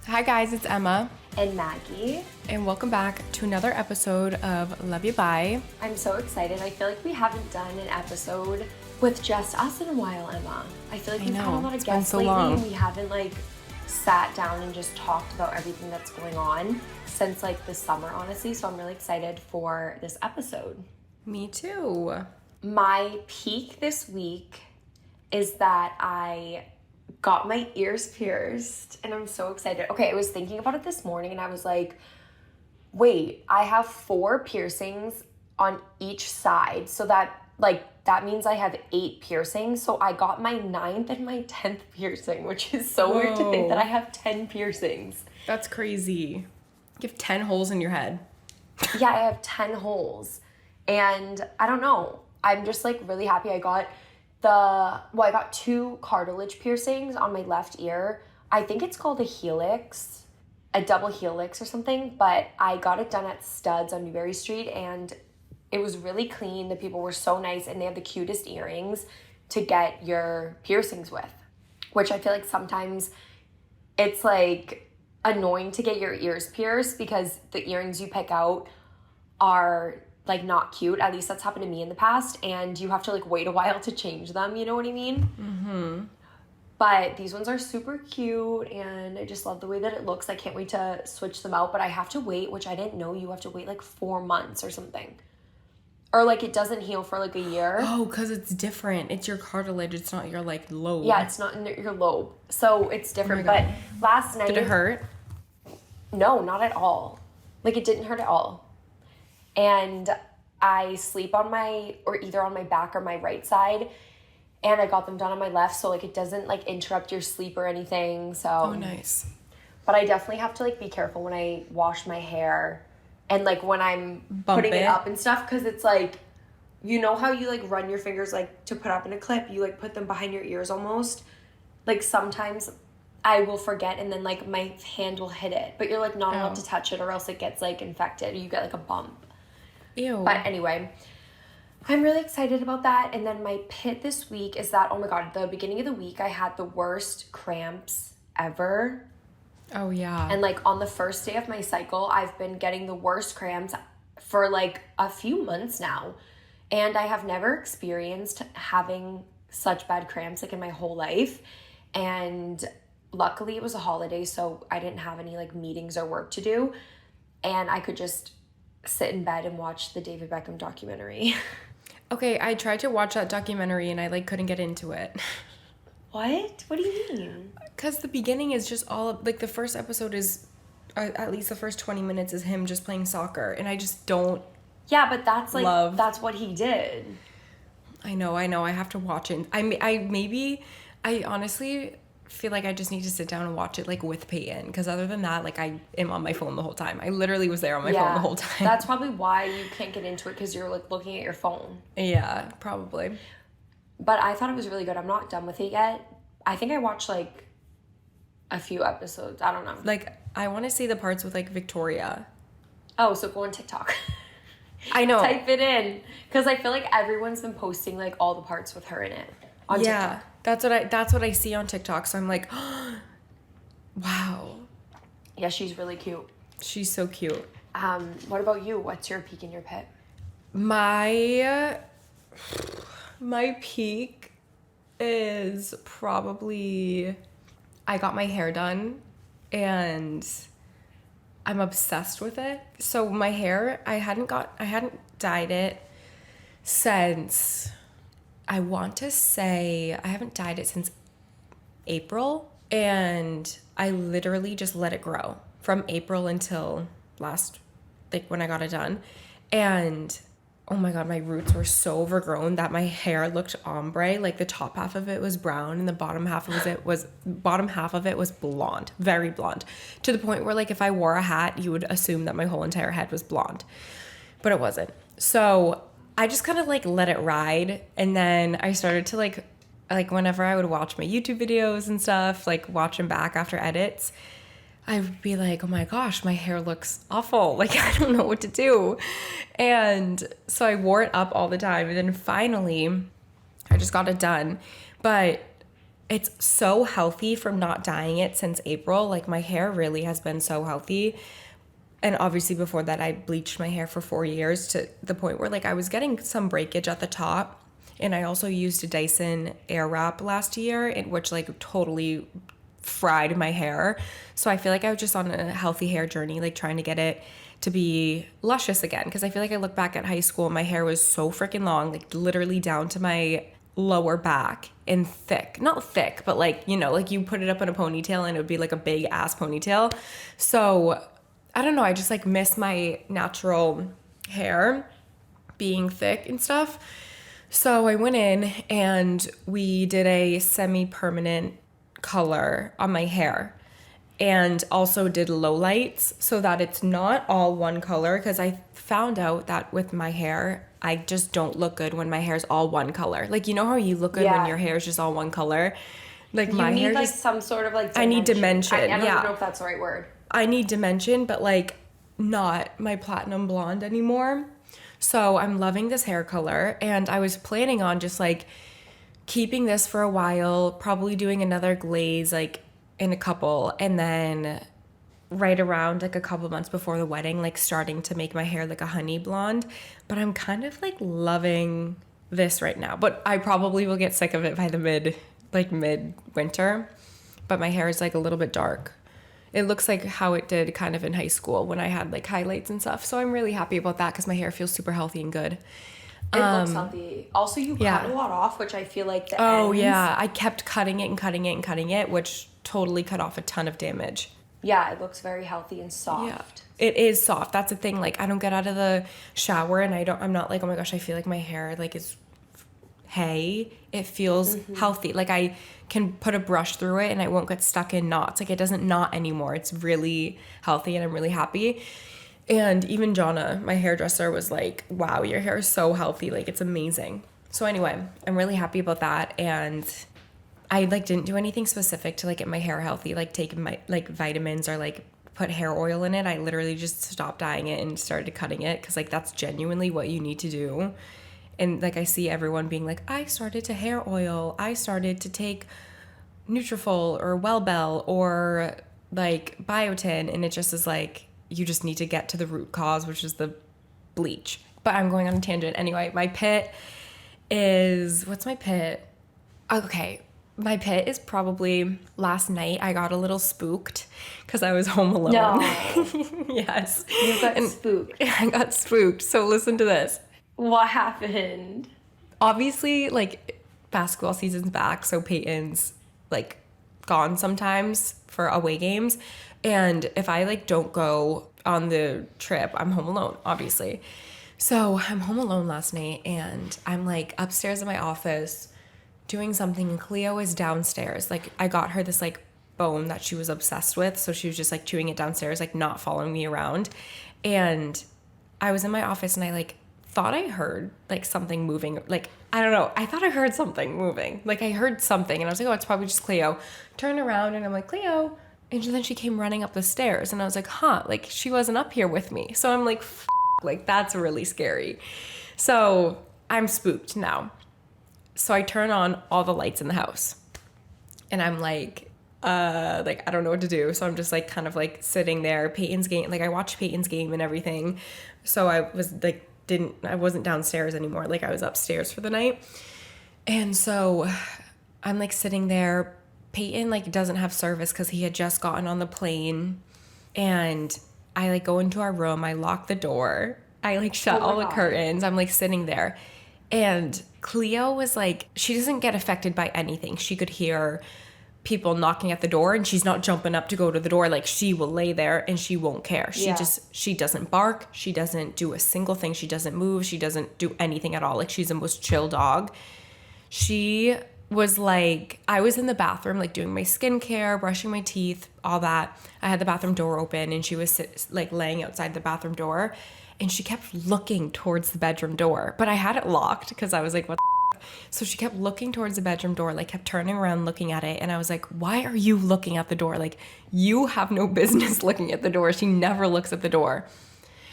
Hi guys, it's Emma. And Maggie. And welcome back to another episode of Love You Bye. I'm so excited. I feel like we haven't done an episode with just us in a while, Emma. I feel like we've had a lot of guests lately and we haven't sat down and just talked about everything that's going on since the summer, honestly. So I'm really excited for this episode. Me too. My peak this week is that I got my ears pierced and I'm so excited. Okay, I was thinking about it this morning and I was like, wait, I have 4 piercings on each side. So that means I have 8 piercings. So I got my 9th and my 10th piercing, which is so weird to think that I have 10 piercings. That's crazy. You have 10 holes in your head. Yeah, I have 10 holes. And I don't know. I'm just really happy I got I got 2 cartilage piercings on my left ear. I think it's called a helix, a double helix or something, but I got it done at Studs on Newberry Street and it was really clean. The people were so nice and they have the cutest earrings to get your piercings with, which I feel like sometimes it's annoying to get your ears pierced because the earrings you pick out are not cute. At least that's happened to me in the past, and you have to wait a while to change them, you know what I mean? Mm-hmm. But these ones are super cute and I just love the way that it looks. I can't wait to switch them out, but I have to wait, which I didn't know you have to wait 4 months or something. Or it doesn't heal for a year. Oh, because it's different. It's your cartilage. It's not your lobe. Yeah, it's not in your lobe. So it's different. But last night... Did it hurt? No, not at all. It didn't hurt at all. And I sleep on either on my back or my right side. And I got them done on my left. So it doesn't interrupt your sleep or anything. So. Oh, nice. But I definitely have to be careful when I wash my hair. And when I'm putting it up and stuff. Because it's you know how you run your fingers to put up in a clip. You put them behind your ears almost. Sometimes I will forget and then my hand will hit it. But you're not allowed to touch it or else it gets infected. You get a bump. Ew. But anyway, I'm really excited about that. And then my pit this week is that, oh my God, the beginning of the week I had the worst cramps ever. Oh yeah. And on the first day of my cycle, I've been getting the worst cramps for a few months now. And I have never experienced having such bad cramps in my whole life. And luckily it was a holiday, so I didn't have any meetings or work to do. And I could just sit in bed and watch the David Beckham documentary. Okay, I tried to watch that documentary and I couldn't get into it. What? What do you mean? Because the beginning is just all the first episode is at least the first 20 minutes is him just playing soccer, and I just don't. Yeah, but that's that's what he did. I know. I have to watch it. I honestly feel like I just need to sit down and watch it with Payton, because other than that I am on my phone the whole time. I literally was there on my phone the whole time. That's probably why you can't get into it, because you're looking at your phone. Yeah, probably. But I thought it was really good. I'm not done with it yet. I think I watched a few episodes. I don't know. I want to see the parts with Victoria. Oh, so go on TikTok. I know. Type it in, because I feel like everyone's been posting all the parts with her in it on TikTok. That's what I see on TikTok. So I'm like, oh, wow. Yeah, she's really cute. She's so cute. What about you? What's your peak in your pit? My peak is probably I got my hair done and I'm obsessed with it. So my hair, I hadn't dyed it since, I want to say, I haven't dyed it since April, and I literally just let it grow from April until last, when I got it done. And oh my God, my roots were so overgrown that my hair looked ombre. The top half of it was brown and the bottom half of it was blonde, very blonde, to the point where if I wore a hat, you would assume that my whole entire head was blonde, but it wasn't. So I just kind of let it ride. And then I started to whenever I would watch my YouTube videos and stuff, watch them back after edits, I would be like, oh my gosh, my hair looks awful. I don't know what to do. And so I wore it up all the time. And then finally, I just got it done. But it's so healthy from not dyeing it since April. Like my hair really has been so healthy. And obviously before that I bleached my hair for 4 years to the point where like I was getting some breakage at the top. And I also used a Dyson Airwrap last year, which like totally fried my hair. So I feel like I was just on a healthy hair journey, like trying to get it to be luscious again. Because I feel like I look back at high school, my hair was so freaking long, like literally down to my lower back and thick. Not thick, but like, you know, like you put it up in a ponytail and it would be like a big ass ponytail. So I don't know, I just like miss my natural hair being thick and stuff. So I went in and we did a semi-permanent color on my hair and also did lowlights so that it's not all one color, because I found out that with my hair, I just don't look good when my hair's all one color. Like, you know how you look good when your hair is just all one color? Like you my need hair like just, some sort of like dimension. I need dimension. I don't yeah. even know if that's the right word. I need dimension, but like not my platinum blonde anymore. So I'm loving this hair color, and I was planning on just like keeping this for a while, probably doing another glaze like in a couple, and then right around like a couple months before the wedding, like starting to make my hair like a honey blonde. But I'm kind of like loving this right now, but I probably will get sick of it by the mid winter. But my hair is like a little bit dark. It looks like how it did kind of in high school when I had like highlights and stuff. So I'm really happy about that because my hair feels super healthy and good. It looks healthy. Also, you cut a lot off, which I feel like the ends. Yeah. I kept cutting it and cutting it and cutting it, which totally cut off a ton of damage. Yeah, it looks very healthy and soft. Yeah. It is soft. That's the thing. Like I don't get out of the shower and I'm not like, oh my gosh, I feel like my hair like is hay. It feels healthy. Like I can put a brush through it and I won't get stuck in knots. Like it doesn't knot anymore. It's really healthy and I'm really happy. And even Jonna, my hairdresser, was like, wow, your hair is so healthy. Like it's amazing. So anyway, I'm really happy about that. And I like didn't do anything specific to like get my hair healthy, like take my like vitamins or like put hair oil in it. I literally just stopped dyeing it and started cutting it because like that's genuinely what you need to do. And like I see everyone being like, I started to hair oil, I started to take Nutrafol or Wellbell or like biotin, and it just is like you just need to get to the root cause, which is the bleach. But I'm going on a tangent. Anyway, my pit is, what's my pit? Okay, my pit is probably last night I got a little spooked because I was home alone. No. Yes. You got spooked. I got spooked. So listen to this. What happened? Obviously, like, basketball season's back, so Peyton's, like, gone sometimes for away games. And if I, like, don't go on the trip, I'm home alone, obviously. So I'm home alone last night, and I'm, like, upstairs in my office doing something, and Cleo is downstairs. Like, I got her this, like, bone that she was obsessed with, so she was just, like, chewing it downstairs, like, not following me around. And I was in my office, and I, like, thought I heard like something moving, like I don't know, I thought I heard something moving, like I heard something and I was like, oh, it's probably just Cleo. Turn around and I'm like, Cleo, and then she came running up the stairs and I was like, huh, like she wasn't up here with me. So I'm like, like that's really scary. So I'm spooked now. So I turn on all the lights in the house and I'm like I don't know what to do. So I'm just like kind of like sitting there. Peyton's game, like I watched Peyton's game and everything, so I was like I wasn't downstairs anymore. Like I was upstairs for the night. And so I'm like sitting there. Peyton like doesn't have service because he had just gotten on the plane. And I like go into our room. I lock the door. I like shut all the curtains. I'm like sitting there. And Cleo was like, she doesn't get affected by anything. She could hear people knocking at the door and she's not jumping up to go to the door. Like she will lay there and she won't care. She doesn't bark. She doesn't do a single thing. She doesn't move. She doesn't do anything at all. Like she's the most chill dog. She was like, I was in the bathroom, like doing my skincare, brushing my teeth, all that. I had the bathroom door open and she was like laying outside the bathroom door and she kept looking towards the bedroom door, but I had it locked because I was like, what the So she kept looking towards the bedroom door, like kept turning around looking at it. And I was like, why are you looking at the door? Like you have no business looking at the door. She never looks at the door.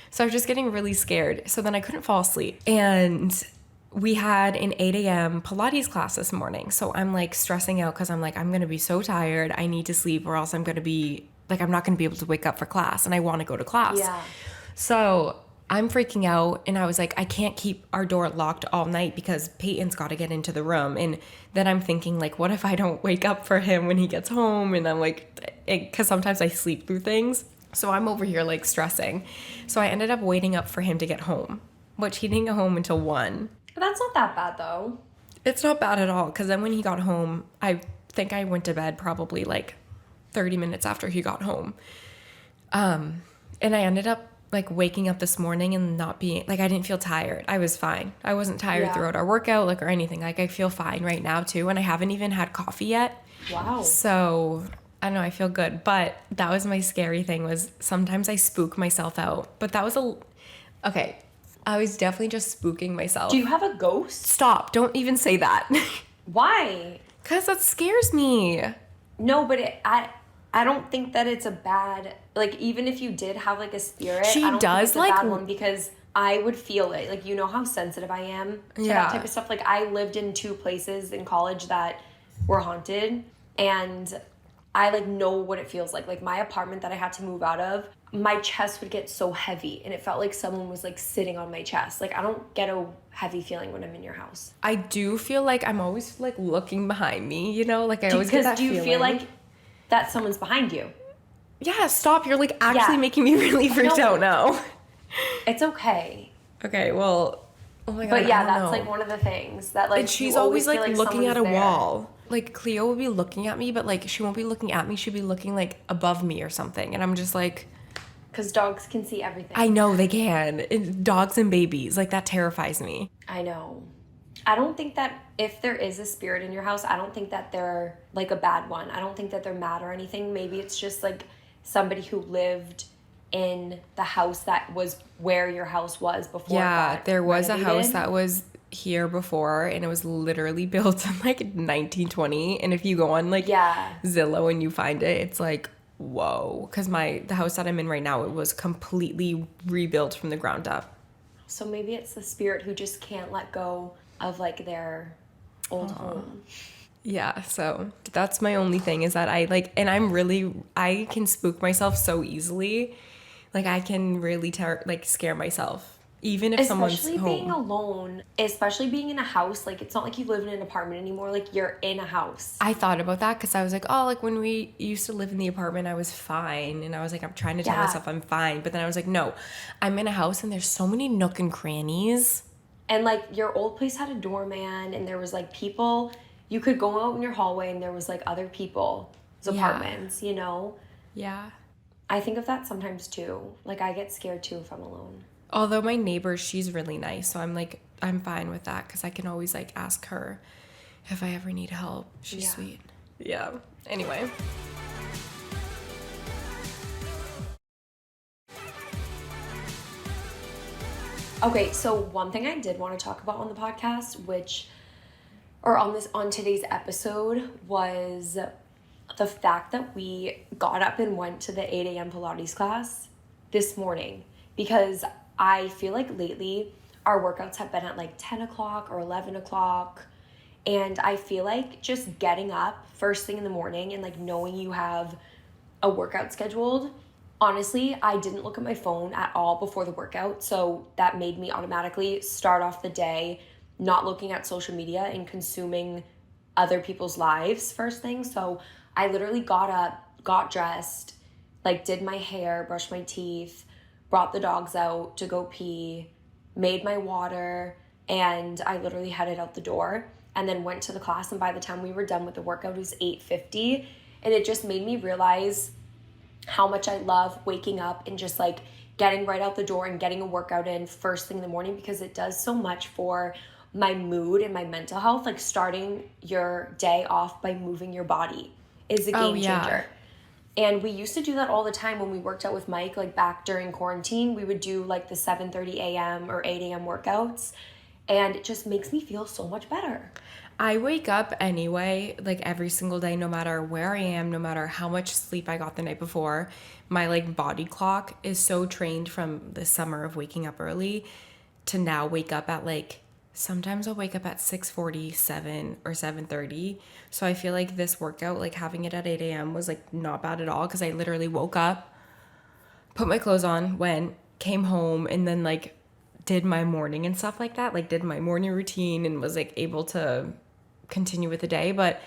So I was just getting really scared. So then I couldn't fall asleep. And we had an 8 a.m. Pilates class this morning. So I'm like stressing out because I'm like, I'm going to be so tired. I need to sleep or else I'm going to be like, I'm not going to be able to wake up for class and I want to go to class. Yeah. So I'm freaking out and I was like, I can't keep our door locked all night because Peyton's got to get into the room. And then I'm thinking like, what if I don't wake up for him when he gets home? And I'm like, because sometimes I sleep through things. So I'm over here like stressing. So I ended up waiting up for him to get home, which he didn't get home until 1. But that's not that bad, though. It's not bad at all, because then when he got home, I think I went to bed probably like 30 minutes after he got home. And I ended up like waking up this morning and not being, like I didn't feel tired. I was fine. I wasn't tired throughout our workout like or anything. Like I feel fine right now too, and I haven't even had coffee yet. Wow. So I don't know, I feel good. But that was my scary thing was sometimes I spook myself out. But that was okay. I was definitely just spooking myself. Do you have a ghost? Stop. Don't even say that. Why? Because that scares me. No, but I don't think that it's a bad, like, even if you did have, like, a spirit, She I don't does, think it's like, a bad one because I would feel it. Like, you know how sensitive I am to Yeah. that type of stuff? Like, I lived in 2 places in college that were haunted, and I, like, know what it feels like. Like, my apartment that I had to move out of, my chest would get so heavy, and it felt like someone was, like, sitting on my chest. Like, I don't get a heavy feeling when I'm in your house. I do feel like I'm always, like, looking behind me, you know? Like, I always get that Because do you feeling. feel like that someone's behind you? Yeah, stop. You're, like, actually making me really freaked out now. It's okay. Okay, well, oh my God, But yeah, I don't that's know. like one of the things that like And she's you always feel like looking at a someone's there. wall. Like Cleo will be looking at me, but like she won't be looking at me. She'll be looking like above me or something. And I'm just like, Because dogs can see everything. I know they can. Dogs and babies, like that terrifies me. I know. I don't think that if there is a spirit in your house, I don't think that they're like a bad one. I don't think that they're mad or anything. Maybe it's just like somebody who lived in the house that was where your house was before. Yeah, there was a house renovated. that was here before and it was literally built in like 1920. And if you go on like Zillow and you find it, it's like, whoa. Because the house that I'm in right now, it was completely rebuilt from the ground up. So maybe it's the spirit who just can't let go of like their old home. Yeah, so that's my only thing is that I can spook myself so easily. Like I can really scare myself. Even if someone's Especially home. being alone, especially being in a house, like it's not like you live in an apartment anymore, like you're in a house. I thought about that because I was like, oh, like when we used to live in the apartment, I was fine. And I was like, I'm trying to tell myself I'm fine. But then I was like, no, I'm in a house and there's so many nook and crannies. And like your old place had a doorman and there was like people, you could go out in your hallway and there was like other people's apartments, you know? Yeah. I think of that sometimes too. Like I get scared too if I'm alone. Although my neighbor, she's really nice. So I'm fine with that because I can always like ask her if I ever need help. She's sweet. Yeah. Anyway. Okay, so one thing I did want to talk about on the podcast, on today's episode, was the fact that we got up and went to the 8 a.m. Pilates class this morning, because I feel like lately our workouts have been at like 10 o'clock or 11 o'clock, and I feel like just getting up first thing in the morning and like knowing you have a workout scheduled. Honestly, I didn't look at my phone at all before the workout, so that made me automatically start off the day not looking at social media and consuming other people's lives first thing. So I literally got up, got dressed, like did my hair, brushed my teeth, brought the dogs out to go pee, made my water, and I literally headed out the door and then went to the class. And by the time we were done with the workout, it was 8:50, and it just made me realize how much I love waking up and just like getting right out the door and getting a workout in first thing in the morning, because it does so much for my mood and my mental health. Like starting your day off by moving your body is a game changer. And we used to do that all the time when we worked out with Mike, like back during quarantine. We would do like the 7:30 a.m. or 8 a.m. workouts, and it just makes me feel so much better. I wake up anyway, like every single day, no matter where I am, no matter how much sleep I got the night before. My like body clock is so trained from the summer of waking up early to now wake up at like sometimes I'll wake up at 6:47 or 7:30. So I feel like this workout, like having it at 8 a.m. was like not bad at all, because I literally woke up, put my clothes on, went, came home, and then like did my morning and stuff like that, like did my morning routine and was like able to continue with the day. But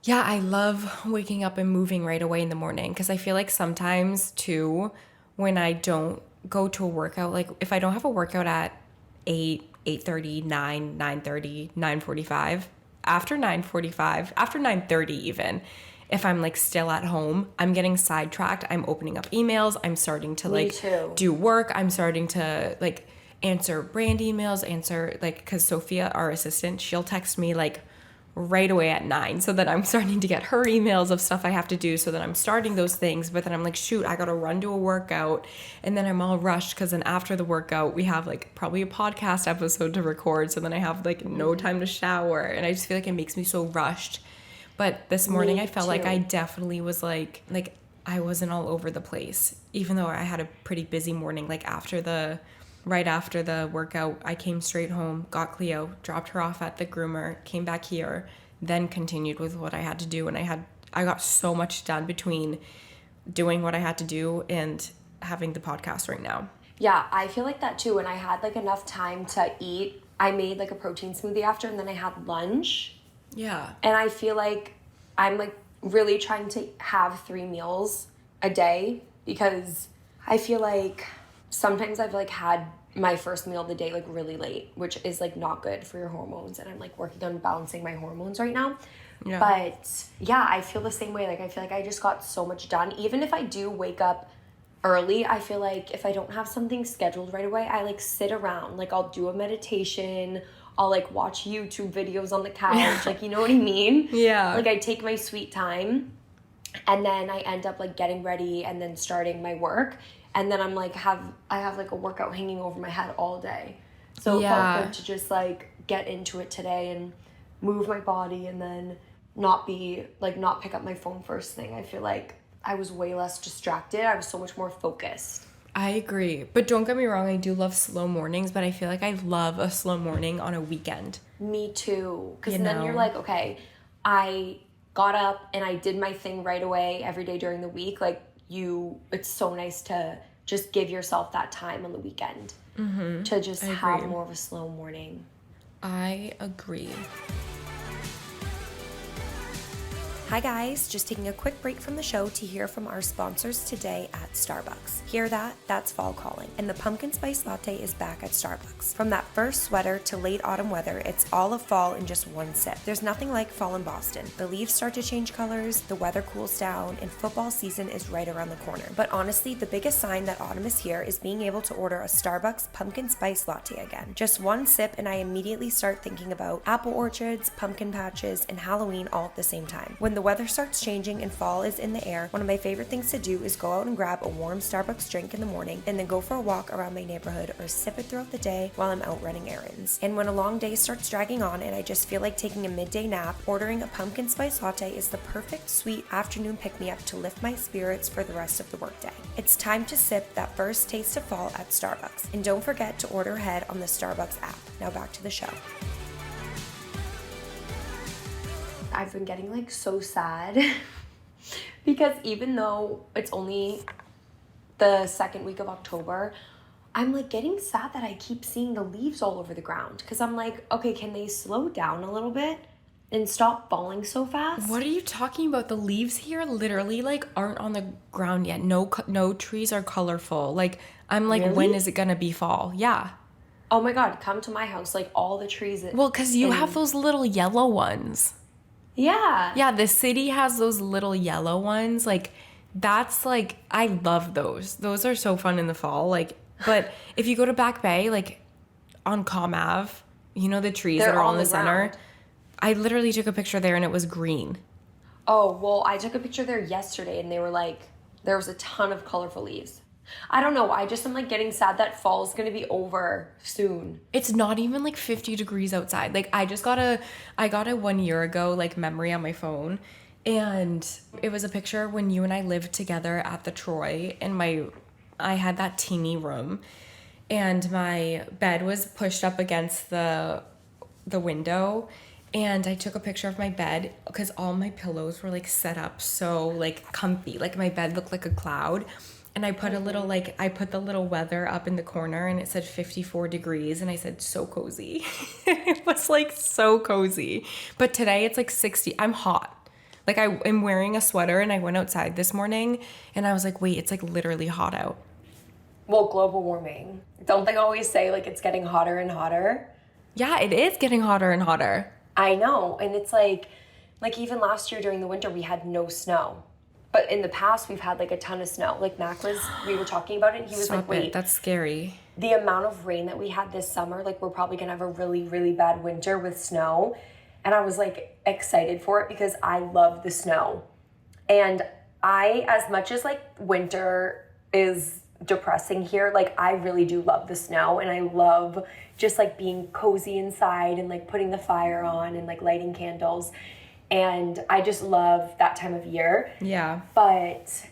yeah, I love waking up and moving right away in the morning, because I feel like sometimes too, when I don't go to a workout, like if I don't have a workout at 8, 8:30, 9, 9:30, 9:45, after 9:45, after 9:30 even, if I'm like still at home, I'm getting sidetracked. I'm opening up emails. I'm starting to Me like too. do work. I'm starting to like answer brand emails, answer like, because Sophia, our assistant, she'll text me like right away at 9, so that I'm starting to get her emails of stuff I have to do, so that I'm starting those things. But then I'm like, shoot, I gotta run to a workout, and then I'm all rushed, because then after the workout we have like probably a podcast episode to record, so then I have like no time to shower, and I just feel like it makes me so rushed. But this morning I felt like I definitely was like I wasn't all over the place, even though I had a pretty busy morning. Like right after the workout, I came straight home, got Cleo, dropped her off at the groomer, came back here, then continued with what I had to do. And I got so much done between doing what I had to do and having the podcast right now. Yeah, I feel like that too. And I had like enough time to eat. I made like a protein smoothie after, and then I had lunch. Yeah. And I feel like I'm like really trying to have 3 meals a day, because I feel like sometimes I've like had my first meal of the day like really late, which is like not good for your hormones, and I'm like working on balancing my hormones right now. Yeah. But yeah, I feel the same way. Like I feel like I just got so much done. Even if I do wake up early, I feel like if I don't have something scheduled right away, I like sit around, like I'll do a meditation, I'll like watch YouTube videos on the couch, like, you know what I mean? Yeah. Like I take my sweet time, and then I end up like getting ready and then starting my work. And then I'm like, I have like a workout hanging over my head all day. So it felt good to just like get into it today and move my body, and then not pick up my phone first thing. I feel like I was way less distracted. I was so much more focused. I agree. But don't get me wrong, I do love slow mornings, but I feel like I love a slow morning on a weekend. Me too. Because then you're like, okay, I got up and I did my thing right away every day during the week. Like it's so nice to just give yourself that time on the weekend to just have more of a slow morning. I agree. Hi guys, just taking a quick break from the show to hear from our sponsors today at Starbucks. Hear that? That's fall calling. And the pumpkin spice latte is back at Starbucks. From that first sweater to late autumn weather, it's all of fall in just one sip. There's nothing like fall in Boston. The leaves start to change colors, the weather cools down, and football season is right around the corner. But honestly, the biggest sign that autumn is here is being able to order a Starbucks pumpkin spice latte again. Just one sip and I immediately start thinking about apple orchards, pumpkin patches, and Halloween all at the same time. When the weather starts changing and fall is in the air, one of my favorite things to do is go out and grab a warm Starbucks drink in the morning and then go for a walk around my neighborhood or sip it throughout the day while I'm out running errands. And when a long day starts dragging on and I just feel like taking a midday nap, ordering a pumpkin spice latte is the perfect sweet afternoon pick-me-up to lift my spirits for the rest of the workday. It's time to sip that first taste of fall at Starbucks. And don't forget to order ahead on the Starbucks app. Now back to the show. I've been getting like so sad because even though it's only the second week of October, I'm like getting sad that I keep seeing the leaves all over the ground, because I'm like, okay, can they slow down a little bit and stop falling so fast? What are you talking about? The leaves here literally like aren't on the ground yet. No trees are colorful. Like I'm like, really? When is it gonna be fall? Yeah. Oh my God, come to my house. Like all the trees. Well, because you have those little yellow ones. Yeah. Yeah, the city has those little yellow ones. Like, that's like, I love those. Those are so fun in the fall. Like, but if you go to Back Bay, like on Com Ave, you know the trees that are all in the center? I literally took a picture there and it was green. Oh, well, I took a picture there yesterday and they were like, there was a ton of colorful leaves. I don't know. I just am like getting sad that fall's gonna be over soon. It's not even like 50 degrees outside. Like I got a 1 year ago like memory on my phone, and it was a picture when you and I lived together at the Troy, and I had that teeny room, and my bed was pushed up against the window, and I took a picture of my bed because all my pillows were like set up so like comfy. Like my bed looked like a cloud. And I put I put the little weather up in the corner, and it said 54 degrees, and I said, so cozy. It was like so cozy. But today it's like 60. I'm hot. Like I am wearing a sweater, and I went outside this morning, and I was like, wait, it's like literally hot out. Well, global warming. Don't they always say like it's getting hotter and hotter? Yeah, it is getting hotter and hotter. I know. And it's like even last year during the winter, we had no snow. But in the past, we've had like a ton of snow. Like we were talking about it, and he was like, wait, that's scary. The amount of rain that we had this summer, like we're probably gonna have a really, really bad winter with snow. And I was like excited for it because I love the snow. And as much as like winter is depressing here, like I really do love the snow, and I love just like being cozy inside and like putting the fire on and like lighting candles. And I just love that time of year. Yeah. But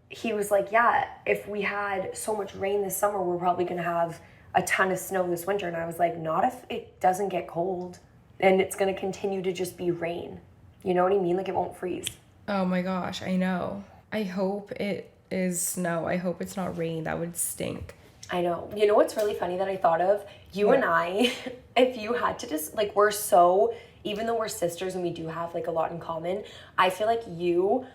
he was like, yeah, if we had so much rain this summer, we're probably going to have a ton of snow this winter. And I was like, not if it doesn't get cold. And it's going to continue to just be rain. You know what I mean? Like it won't freeze. Oh my gosh, I know. I hope it is snow. I hope it's not rain. That would stink. I know. You know what's really funny that I thought of? You and I, if you had to just, like, even though we're sisters and we do have, like, a lot in common, I feel like you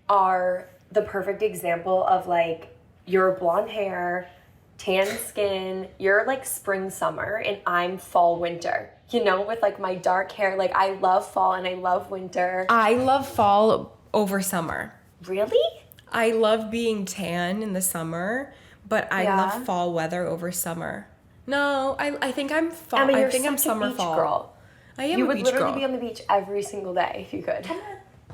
are the perfect example of, like, your blonde hair, tan skin, you're, like, spring, summer, and I'm fall, winter. You know, with, like, my dark hair. Like, I love fall and I love winter. I love fall over summer. Really? I love being tan in the summer, but I love fall weather over summer. No, I think I'm fall. Emma, I think I'm summer beach fall. Girl. I am you a would beach literally girl. be on the beach every single day if you could.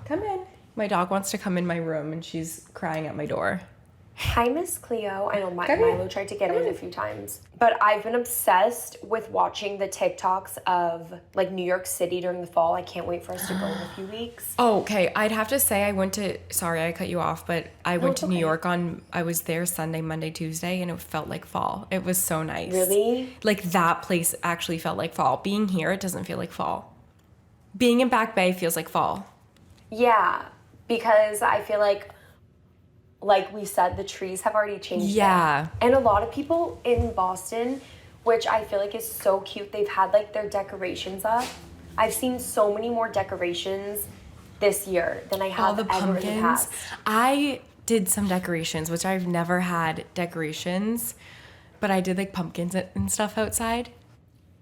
Come in. My dog wants to come in my room, and she's crying at my door. Hi, Miss Cleo. I know Come here. Milo tried to get in a few times. But I've been obsessed with watching the TikToks of, like, New York City during the fall. I can't wait for us to go in a few weeks. Oh, okay. I'd have to say sorry, I cut you off, but I went to New York I was there Sunday, Monday, Tuesday, and it felt like fall. It was so nice. Really? Like, that place actually felt like fall. Being here, it doesn't feel like fall. Being in Back Bay feels like fall. Yeah, because I feel like we said, the trees have already changed. Yeah. There. And a lot of people in Boston, which I feel like is so cute, they've had, like, their decorations up. I've seen so many more decorations this year than I have All the ever pumpkins. in the past. I did some decorations, which I've never had decorations, but I did, like, pumpkins and stuff outside.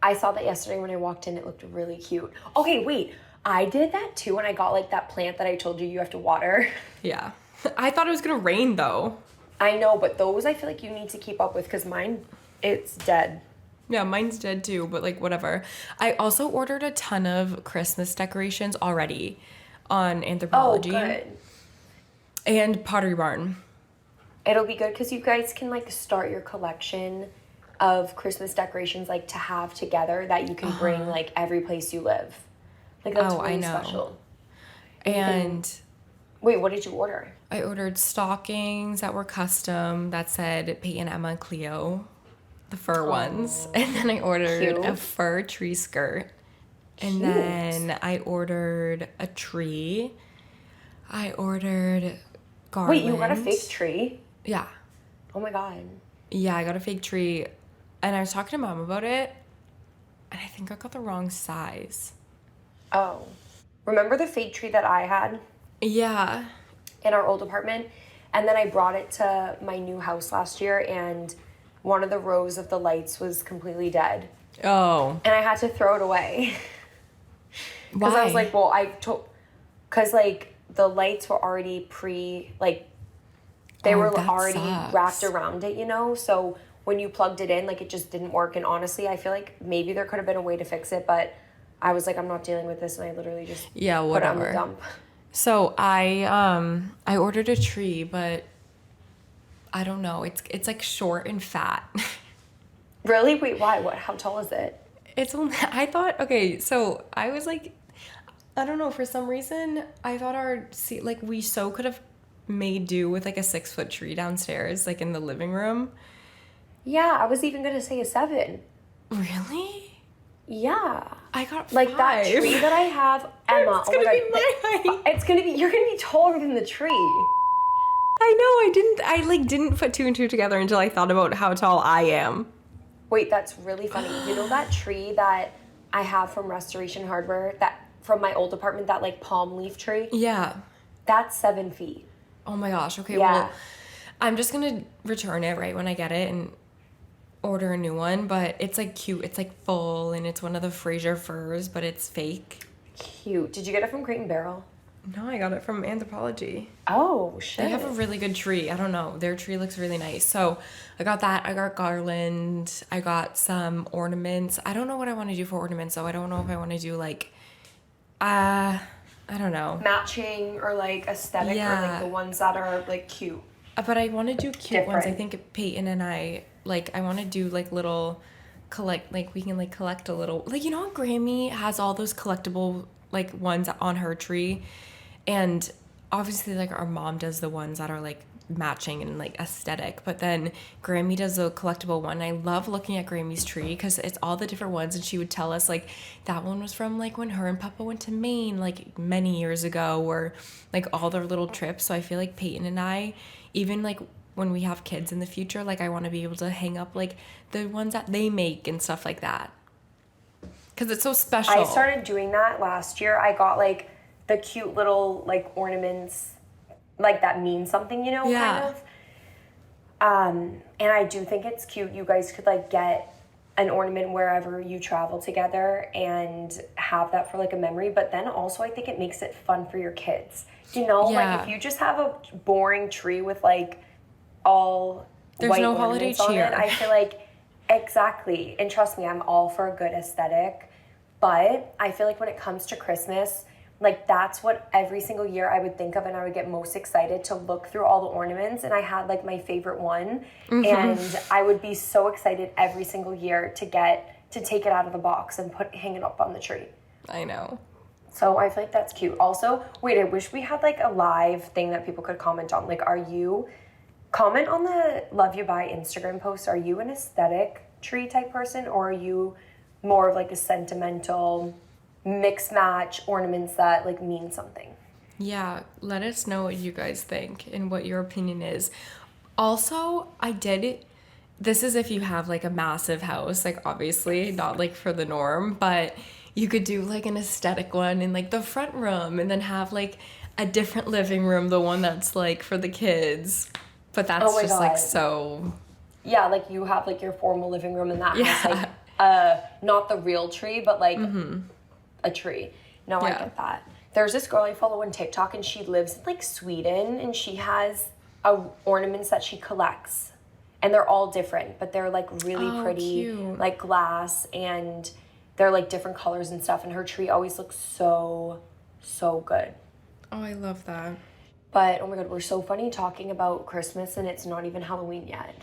I saw that yesterday when I walked in. It looked really cute. Okay, wait. I did that too, and I got, like, that plant that I told you have to water. Yeah. I thought it was gonna rain, though. I know, but those I feel like you need to keep up with because mine, it's dead. Yeah, mine's dead too, but like whatever. I also ordered a ton of Christmas decorations already on Anthropology. Oh, good. And Pottery Barn. It'll be good because you guys can, like, start your collection of Christmas decorations, like, to have together that you can bring, like, every place you live. Like, that's really I know. special. And Wait, what did you order? I ordered stockings that were custom that said Payton, Emma, and Cleo, the fur ones. And then I ordered Cute. a fur tree skirt. And Cute. then I ordered a tree. I ordered garland. Wait, you got a fake tree? Yeah. Oh my god. Yeah, I got a fake tree. And I was talking to Mom about it. And I think I got the wrong size. Oh. Remember the fake tree that I had Yeah. in our old apartment? And then I brought it to my new house last year, and one of the rows of the lights was completely dead. Oh. And I had to throw it away. Because Why? I was like, well, because, like, the lights were already they were that already sucks. wrapped around it, you know? So when you plugged it in, like, it just didn't work. And honestly, I feel like maybe there could have been a way to fix it, but I was like, I'm not dealing with this, and I literally just put it on whatever. the dump. So I ordered a tree, but I don't know. It's like short and fat. Really? Wait, why? What? How tall is it? It's only, I thought, okay, so I was like, I don't know, for some reason, I thought we could have made do with like a 6-foot tree downstairs, like in the living room. Yeah, I was even gonna say a 7. Really? Yeah. I got Like 5. that tree that I have, Emma. It's gonna be my height. You're gonna be taller than the tree. I know, I didn't put 2 and 2 together until I thought about how tall I am. Wait, that's really funny. You know that tree that I have from Restoration Hardware, that from my old apartment, that like palm leaf tree? Yeah. That's 7 feet. Oh my gosh. Okay, Yeah. well, I'm just gonna return it right when I get it and order a new one, but it's like cute. It's like full and it's one of the Fraser firs, but it's fake. Cute. Did you get it from Crate and Barrel? No, I got it from Anthropology. Oh, shit. They have a really good tree. I don't know. Their tree looks really nice. So I got that. I got garland. I got some ornaments. I don't know what I want to do for ornaments, though. I don't know if I want to do like, I don't know. Matching or like aesthetic or like the ones that are like cute. But I want to do cute ones. I Different. think Peyton and I, like, I want to do like little we can like collect a little, like, you know how Grammy has all those collectible like ones on her tree? And obviously, like, our mom does the ones that are, like, matching and, like, aesthetic. But then Grammy does a collectible one. I love looking at Grammy's tree because it's all the different ones. And she would tell us, like, that one was from, like, when her and Papa went to Maine, like, many years ago. Or, like, all their little trips. So I feel like Peyton and I, even, like, when we have kids in the future, like, I want to be able to hang up, like, the ones that they make and stuff like that. Because it's so special. I started doing that last year. I got, like, the cute little, like, ornaments, like, that mean something, you know, kind of. And I do think it's cute. You guys could, like, get an ornament wherever you travel together and have that for, like, a memory. But then also I think it makes it fun for your kids. You know, like, if you just have a boring tree with, like, all There's white no holiday ornaments on cheer. it, I feel like, exactly. And trust me, I'm all for a good aesthetic. But I feel like when it comes to Christmas, like, that's what every single year I would think of, and I would get most excited to look through all the ornaments, and I had, like, my favorite one, and I would be so excited every single year to take it out of the box and hang it up on the tree. I know. So I feel like that's cute. Also, wait, I wish we had, like, a live thing that people could comment on. Like, comment on the Love You Buy Instagram post. Are you an aesthetic tree type person, or are you more of, like, a sentimental mix match ornaments that, like, mean something? Yeah, let us know what you guys think and what your opinion is. Also, this is if you have, like, a massive house, like, obviously not, like, for the norm, but you could do, like, an aesthetic one in, like, the front room, and then have, like, a different living room, the one that's, like, for the kids. But that's Oh my just God. like so. Yeah, like, you have, like, your formal living room, and that has, like, not the real tree, but, like, a tree. No, I get that. There's this girl I follow on TikTok, and she lives in, like, Sweden, and she has ornaments that she collects, and they're all different, but they're, like, really pretty, cute. like, glass, and they're, like, different colors and stuff, and her tree always looks so good. Oh, I love that. But oh my God, we're so funny talking about Christmas, and it's not even Halloween yet.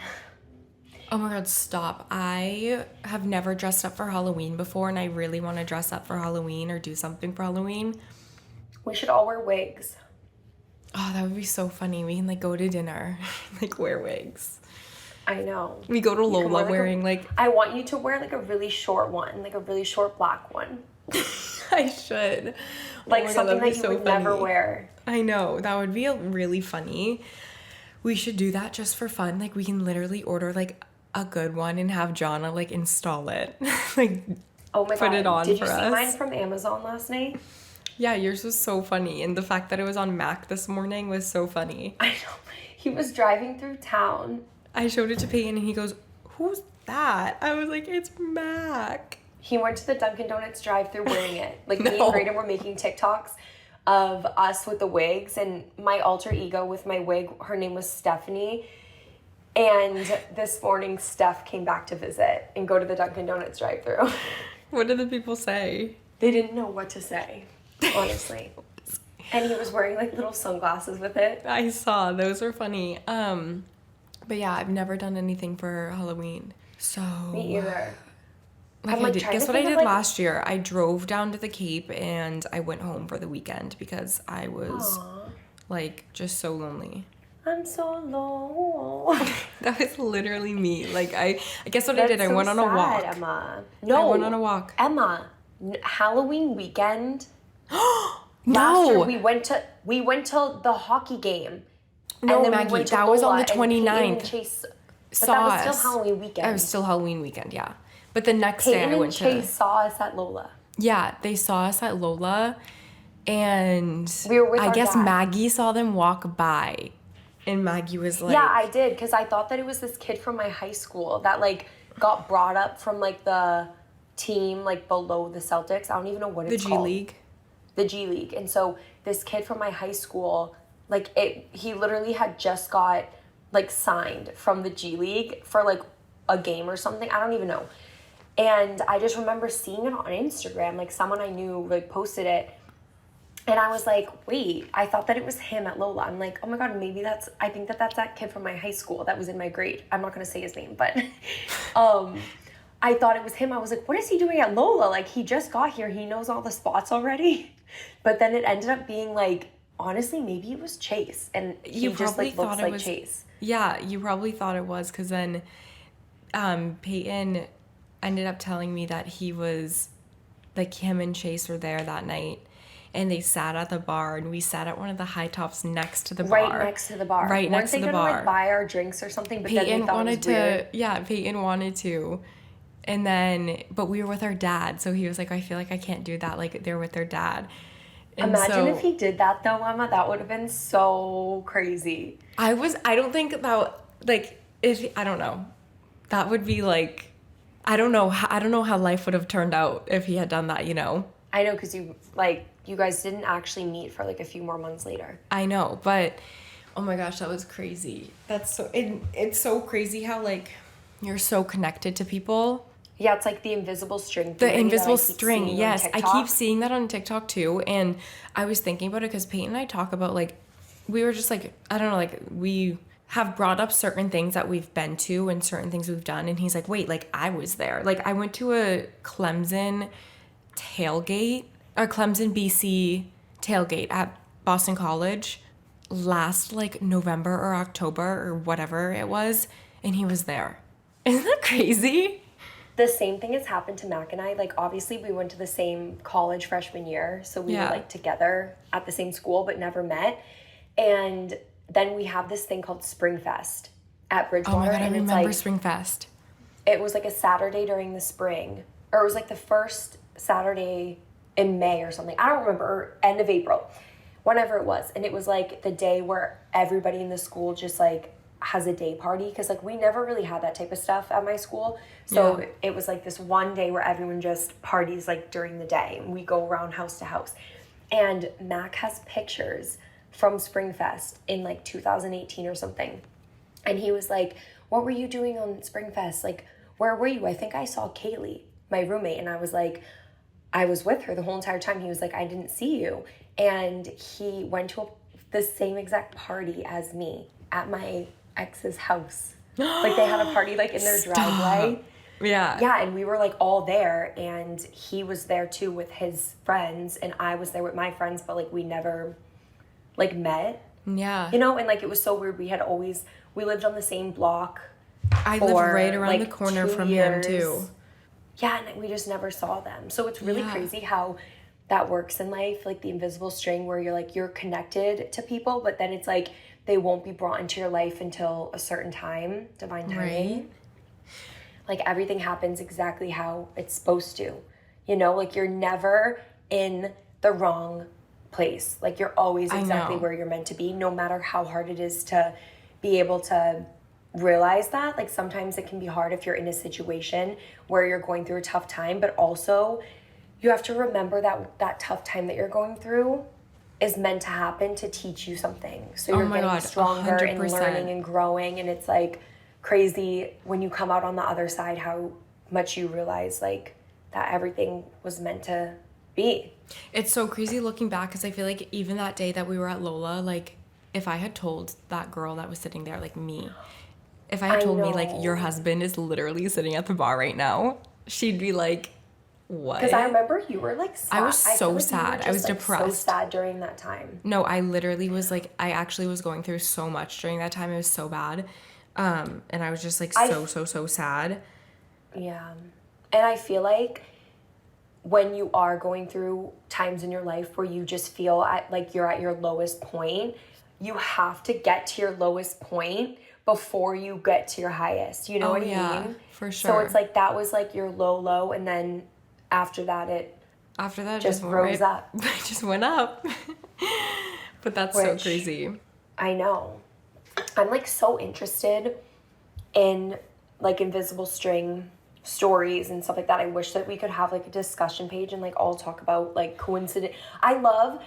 Oh my God, stop. I have never dressed up for Halloween before, and I really want to dress up for Halloween or do something for Halloween. We should all wear wigs. Oh, that would be so funny. We can, like, go to dinner, like, wear wigs. I know. We go to You can Lola wear, like, wearing, like... I want you to wear, like, a really short one, like a really short black one. I should. Like, Oh my God, something that'd be that you so would never funny. wear. I know. That would be really funny. We should do that just for fun. Like, we can literally order, like, a good one and have Jonna, like, install it. Like, Oh my God. put it on Did for you see us. mine from Amazon last night? Yeah, yours was so funny. And the fact that it was on Mac this morning was so funny. I know. He was driving through town. I showed it to Peyton and he goes, "Who's that?" I was like, "It's Mac." He went to the Dunkin' Donuts drive-through wearing it. Like, me No. and Brayden were making TikToks of us with the wigs, and my alter ego with my wig, her name was Stephanie. And this morning, Steph came back to visit and go to the Dunkin' Donuts drive-through. What did the people say? They didn't know what to say, honestly. And he was wearing, like, little sunglasses with it. I saw. Those were funny. But yeah, I've never done anything for Halloween. So... Me either. Like, I'm, like, guess trying to what I think of, did like- last year? I drove down to the Cape and I went home for the weekend because I was, like, just so lonely. I'm so low. That was literally me. Like, I guess what I That's did, I so went on a sad, walk. Emma. No. I went on a walk. Emma, Halloween weekend. Last year No. we went to the hockey game. No, and then Maggie, we went to that was on the Lola, and Peyton 29th. and Chase, but Saw that was still us. Halloween weekend. It was still Halloween weekend, yeah. But the next Peyton day I and went Chase to... saw us at Lola. Yeah, they saw us at Lola, and We were with I our guess dad. Maggie saw them walk by, and Maggie was like... Yeah, I did, because I thought that it was this kid from my high school that, like, got brought up from, like, the team, like, below the Celtics. I don't even know what it's called. The G League? The G League. And so this kid from my high school, like, he literally had just got, like, signed from the G League for, like, a game or something. I don't even know. And I just remember seeing it on Instagram, like, someone I knew, like, posted it. And I was like, wait, I thought that it was him at Lola. I'm like, oh my God, maybe I think that's that kid from my high school that was in my grade. I'm not going to say his name, but I thought it was him. I was like, what is he doing at Lola? Like, he just got here. He knows all the spots already. But then it ended up being like, honestly, maybe it was Chase. And he just, like, looks like Chase. Yeah, you probably thought it was, because then Peyton ended up telling me that he was, like, him and Chase were there that night, and they sat at the bar, and we sat at one of the high tops next to the bar. Right next to the bar. Right next to the bar. Weren't they gonna, like, buy our drinks or something? But then Peyton they thought wanted it was weird. Yeah, Peyton wanted to. And then, but we were with our dad, so he was like, I feel like I can't do that. Like, they're with their dad. And Imagine if he did that, though, Emma. That would have been so crazy. I don't think that, like, I don't know. That would be, like, I don't know how life would have turned out if he had done that, you know? I know, because you guys didn't actually meet for, like, a few more months later. I know, but, oh my gosh, that was crazy. It's so crazy how, like, you're so connected to people. Yeah, it's like the invisible string. The invisible string, yes. I keep seeing that on TikTok too. And I was thinking about it because Peyton and I talk about, like, we were just like, I don't know, like, we have brought up certain things that we've been to and certain things we've done. And he's like, wait, like, I was there. Like, I went to a Clemson BC tailgate at Boston College last, like, November or October or whatever it was. And he was there. Isn't that crazy? The same thing has happened to Mac and I. Like, obviously, we went to the same college freshman year, so we were, like, together at the same school, but never met. And then we have this thing called Springfest at Bridgewater. Oh my God, I and remember it's like, Springfest. It was, like, a Saturday during the spring. Or it was, like, the first Saturday in May or something. I don't remember. Or end of April. Whenever it was. And it was, like, the day where everybody in the school just, like, has a day party, because, like, we never really had that type of stuff at my school. So it was like this one day where everyone just parties, like, during the day, and we go around house to house. And Mac has pictures from Springfest in, like, 2018 or something. And he was like, what were you doing on Springfest? Like, where were you? I think I saw Kaylee, my roommate. And I was like, I was with her the whole entire time. He was like, I didn't see you. And he went to the same exact party as me at my ex's house. Like, they had a party, like, in their driveway. Yeah, and we were, like, all there, and he was there too with his friends, and I was there with my friends, but, like, we never, like, met. Yeah. You know, and, like, it was so weird. We lived on the same block. I lived right around the corner from him too. Yeah, and we just never saw them. So it's really crazy how that works in life, like the invisible string where you're connected to people, but then it's like they won't be brought into your life until a certain time, divine timing. Right. Like, everything happens exactly how it's supposed to. You know, like, you're never in the wrong place. Like, you're always exactly where you're meant to be, no matter how hard it is to be able to realize that. Like, sometimes it can be hard if you're in a situation where you're going through a tough time, but also you have to remember that that tough time that you're going through is meant to happen to teach you something. So you're getting stronger 100%. And learning and growing, and it's, like, crazy when you come out on the other side how much you realize, like, that everything was meant to be. It's so crazy looking back, because I feel like even that day that we were at Lola, like, if I had told that girl that was sitting there, like, me, if I had told me, like, your husband is literally sitting at the bar right now, she'd be like, what? Because I remember you were, like, sad. I was so sad. I was depressed. So sad during that time. No, I literally was, like, I actually was going through so much during that time. It was so bad. And I was just like so sad. Yeah. And I feel like when you are going through times in your life where you just feel like you're at your lowest point, you have to get to your lowest point before you get to your highest. You know what I mean? For sure. So it's like that was like your low, and then after that it just rose up. It just went up. But that's so crazy. I know. I'm like so interested in like invisible string stories and stuff like that. I wish that we could have like a discussion page and like all talk about like coincidence. I love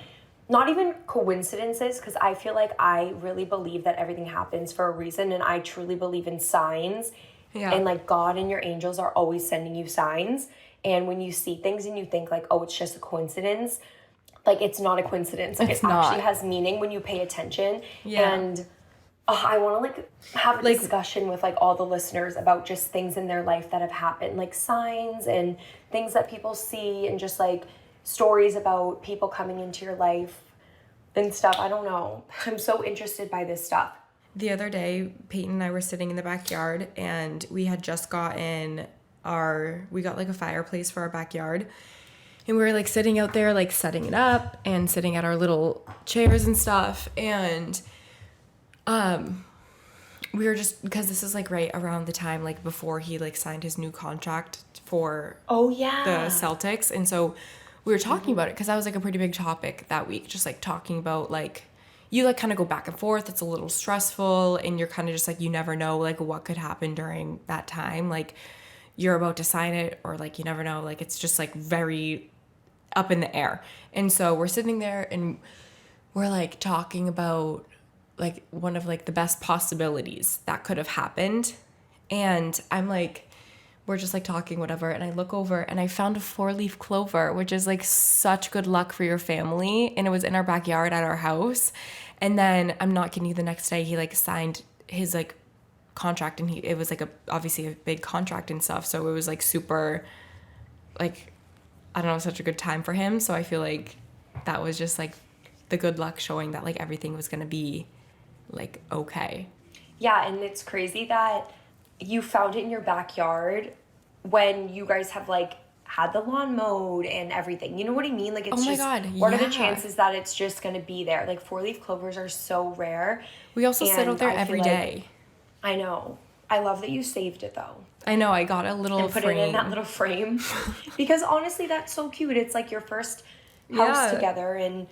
not even coincidences, because I feel like I really believe that everything happens for a reason, and I truly believe in signs. Yeah. And like God and your angels are always sending you signs. And when you see things and you think like, oh, it's just a coincidence, like it's not a coincidence. Like it actually has meaning when you pay attention. Yeah. And I want to like have a discussion with like all the listeners about just things in their life that have happened, like signs and things that people see, and just like stories about people coming into your life and stuff. I don't know. I'm so interested by this stuff. The other day, Peyton and I were sitting in the backyard, and we had just gotten we got like a fireplace for our backyard. And we were like sitting out there, like setting it up and sitting at our little chairs and stuff. And we were just, because this is like right around the time like before he like signed his new contract for the Celtics. And so we were talking about it, because that was like a pretty big topic that week, just like talking about like, you like kind of go back and forth. It's a little stressful, and you're kind of just like, you never know like what could happen during that time. Like you're about to sign it, or like you never know. Like it's just like very up in the air. And so we're sitting there and we're like talking about like one of like the best possibilities that could have happened. And I'm like, we're just like talking, whatever. And I look over and I found a 4-leaf clover, which is like such good luck for your family. And it was in our backyard at our house. And then I'm not kidding you, the next day he like signed his like contract, and it was like obviously a big contract and stuff. So it was like super like, I don't know, such a good time for him. So I feel like that was just like the good luck showing that like everything was going to be like okay. Yeah, and it's crazy that you found it in your backyard when you guys have like had the lawn mowed and everything. You know what I mean? Like it's what are the chances that it's just going to be there? Like 4-leaf clovers are so rare. We also sit out there every day. I know. I love that you saved it though. I know. I got a little and put it in that little frame because honestly, that's so cute. It's like your first house together, and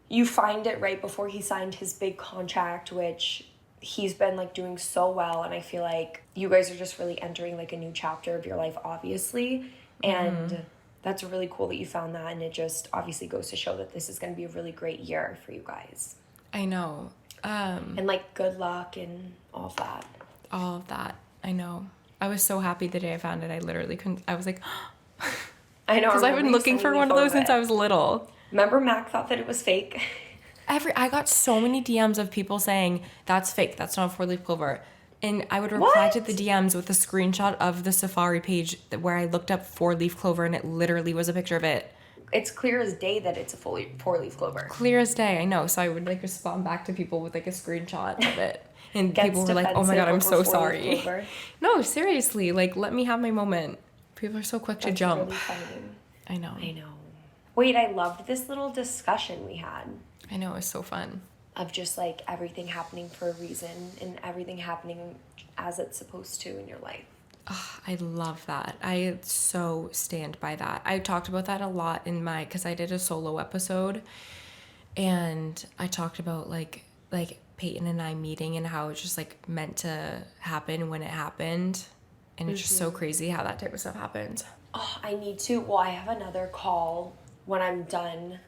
you find it right before he signed his big contract, which he's been like doing so well. And I feel like you guys are just really entering like a new chapter of your life, obviously. And that's really cool that you found that. And it just obviously goes to show that this is going to be a really great year for you guys. I know. And like good luck and all of that. All of that. I know. I was so happy the day I found it. I literally couldn't. I was like, I know. Because I've been looking for one of those since I was little. Remember Mac thought that it was fake? I got so many DMs of people saying, that's fake. That's not a 4-leaf clover. And I would reply to the DMs with a screenshot of the Safari page where I looked up 4-leaf clover, and it literally was a picture of it. It's clear as day that it's a 4-leaf clover. Clear as day, I know. So I would like respond back to people with like a screenshot of it. And people were like, oh my God, I'm so sorry. No, seriously, like let me have my moment. People are so quick to jump. Really funny. I know. Wait, I loved this little discussion we had. I know, it was so fun. Of just like everything happening for a reason and everything happening as it's supposed to in your life. Oh, I love that. I so stand by that. I talked about that a lot in because I did a solo episode, and I talked about like Peyton and I meeting and how it's just like meant to happen when it happened. And it's just so crazy how that type of stuff happens. Oh, I need to. Well, I have another call when I'm done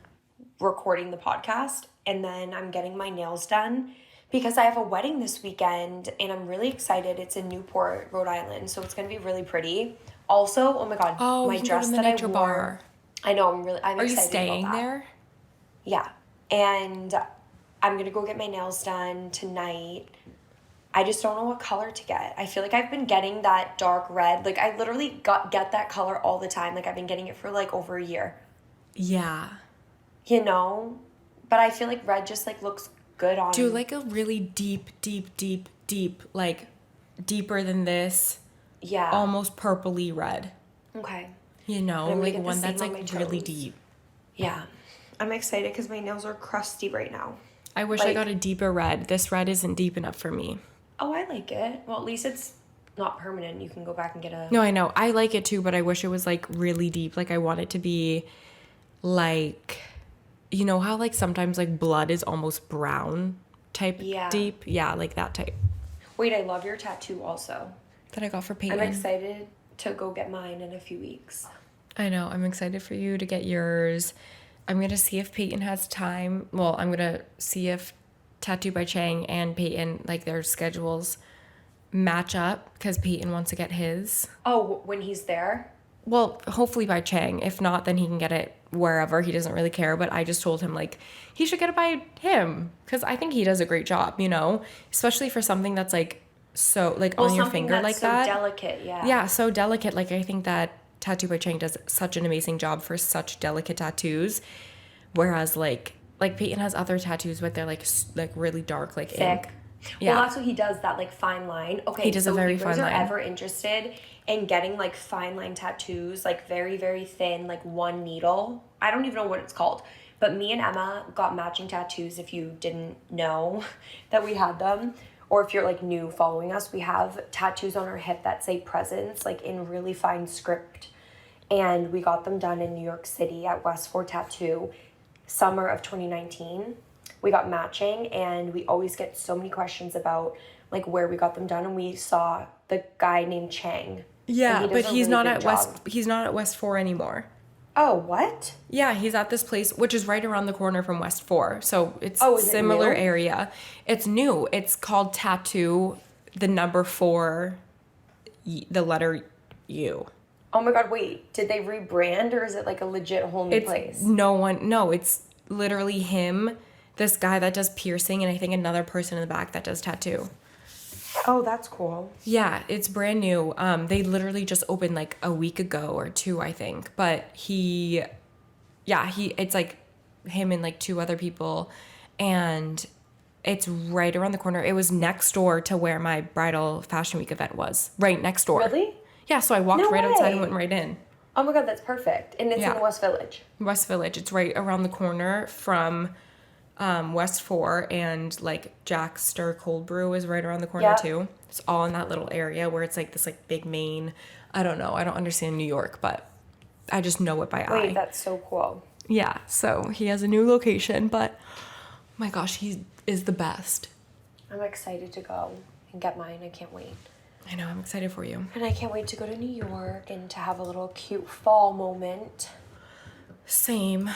recording the podcast, and then I'm getting my nails done because I have a wedding this weekend, and I'm really excited. It's in Newport, Rhode Island, so it's going to be really pretty. Also, oh my God, my dress that I wore. Bar. I know, I'm excited about that. Are you staying there? Yeah, and I'm going to go get my nails done tonight. I just don't know what color to get. I feel like I've been getting that dark red. Like, I literally get that color all the time. Like, I've been getting it for, like, over a year. Yeah. You know? But I feel like red just, like, looks good on... Do, like, a really deep, like, deeper than this, Yeah. almost purpley red. Okay. You know, I'm gonna like get the one that's same on like my really toes. deep. Yeah. I'm excited because my nails are crusty right now. I wish I Like- got a deeper red. This red isn't deep enough for me. Oh, I like it. Well, at least it's not permanent. You can go back and get a... No, I know. I like it too, but I wish it was like really deep. Like I want it to be like, you know how like sometimes like blood is almost brown type Yeah. deep? Yeah, like that type. Wait, I love your tattoo also. That I got for Payton. I'm excited to go get mine in a few weeks. I know. I'm excited for you to get yours. I'm going to see if Payton has time. Well, I'm going to see if Tattoo by Chang and Payton, like their schedules match up because Payton wants to get his. Oh, when he's there? Well, hopefully by Chang. If not, then he can get it wherever. He doesn't really care. But I just told him, like, he should get it by him because I think he does a great job, you know? Especially for something that's, like, so, like, on your finger like so that. Delicate, yeah. Yeah, so delicate. Like, I think that Tattoo by Chang does such an amazing job for such delicate tattoos. Whereas, like Payton has other tattoos with their, like really dark, like, Thick. ink. Yeah. Well, that's what he does, that like fine line. Okay, He does a so very if you guys fine are line. ever interested in getting like fine line tattoos, like very, very thin, like one needle. I don't even know what it's called. But me and Emma got matching tattoos if you didn't know that we had them. Or if you're like new following us, we have tattoos on our hip that say presents, like in really fine script. And we got them done in New York City at West 4 Tattoo, summer of 2019. We got matching, and we always get so many questions about like where we got them done, and we saw the guy named Chang. Yeah, and he does but a he's really not good at job. He's not at West 4 anymore. Oh, what? Yeah, he's at this place, which is right around the corner from West 4. So it's Oh, is it similar new? area. It's new. It's called Tattoo, the number 4, the letter U. Oh my God, wait, did they rebrand, or is it like a legit whole new place? No, it's literally him, this guy that does piercing, and I think another person in the back that does tattoo. Oh, that's cool. Yeah, it's brand new. They literally just opened like a week ago or 2, I think. But it's like him and like 2 other people, and it's right around the corner. It was next door to where my bridal fashion week event was. Right next door. Really? Yeah, so I walked No right outside and way. went right in. Oh my God, that's perfect. And it's Yeah. in West Village. West Village. It's right around the corner from West 4, and like Jack's Stir Cold Brew is right around the corner Yeah. too. It's all in that little area where it's like this like big main. I don't know. I don't understand New York, but I just know it by eye. Wait, that's so cool. Yeah, so he has a new location, but my gosh, he is the best. I'm excited to go and get mine. I can't wait. I know, I'm excited for you. And I can't wait to go to New York and to have a little cute fall moment. Same.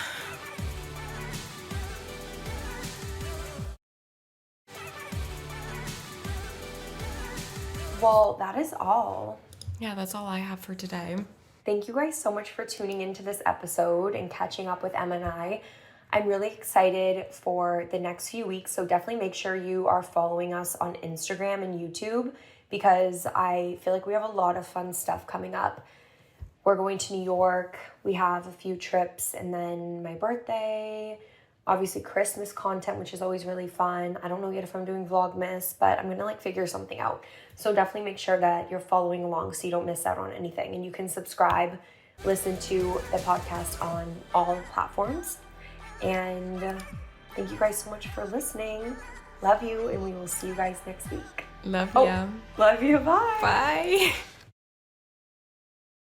Well, that is all. Yeah, that's all I have for today. Thank you guys so much for tuning into this episode and catching up with Emma and I. I'm really excited for the next few weeks, so definitely make sure you are following us on Instagram and YouTube because I feel like we have a lot of fun stuff coming up. We're going to New York, we have a few trips, and then my birthday, obviously Christmas content, which is always really fun. I don't know yet if I'm doing Vlogmas, but I'm gonna figure something out. So definitely make sure that you're following along so you don't miss out on anything. And you can subscribe, listen to the podcast on all platforms. And thank you guys so much for listening. Love you, and we will see you guys next week. Love Oh, ya. love you. Bye. Bye.